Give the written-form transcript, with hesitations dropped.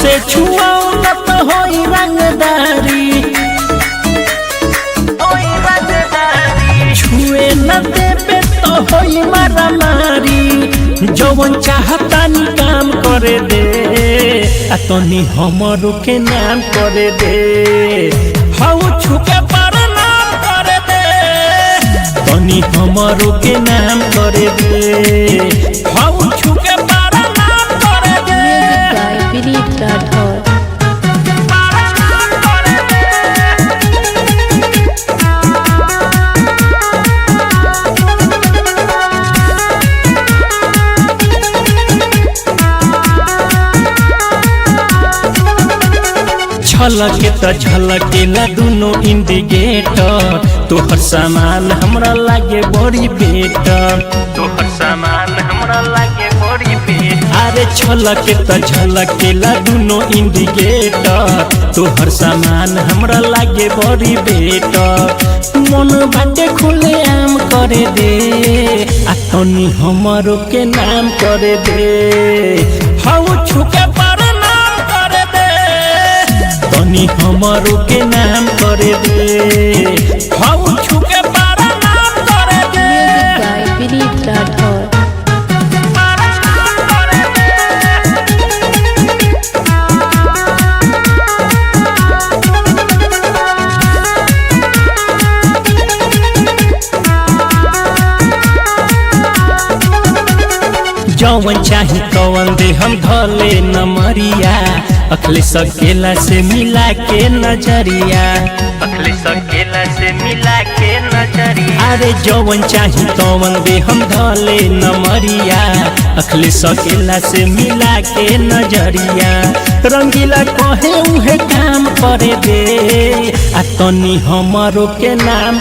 हमसे छुआओ न तो होई रंगदारी, छुए न देबे तो होई मारामारी। जवन चाहता नी काम करे दे, आ तनी हमरो के नाम करे दे। हाउ छुके पर नाम करे दे, तनी हमरो के नाम करे दे। हाउ छुके पर नाम करे दे। विनीत राठौर। झलके त झलकेला दुनो इंडिकेटर, तोहर सामान हमरा लागे बड़ी बेटर, तोहर सामान हमरा लागे बड़ी बेटर। अरे झलके त झलकेला दुनो इंडिकेटर, तोहर सामान हमरा लागे बड़ी बेटर। मन बाटे खुले आम करे दे, आ तनी हमरो के नाम करे दे। हाउ छुके पर नाम करे दे, तनी हमरो के नाम करे दे। हाउ छुके पर नाम करे दे। विनीत राठौर। जवन चाही कवन दे हम धले नमरिया, अखले सकेला से मिला के नजरिया, अखले सकेला से मिला के नजरिया। अरे जवन चाही तवन दे हम धले नमरिया, अखले सकेला से मिला के नजरिया। रंगीला कहे उहे काम करे दे, आ तनी हमरो के नाम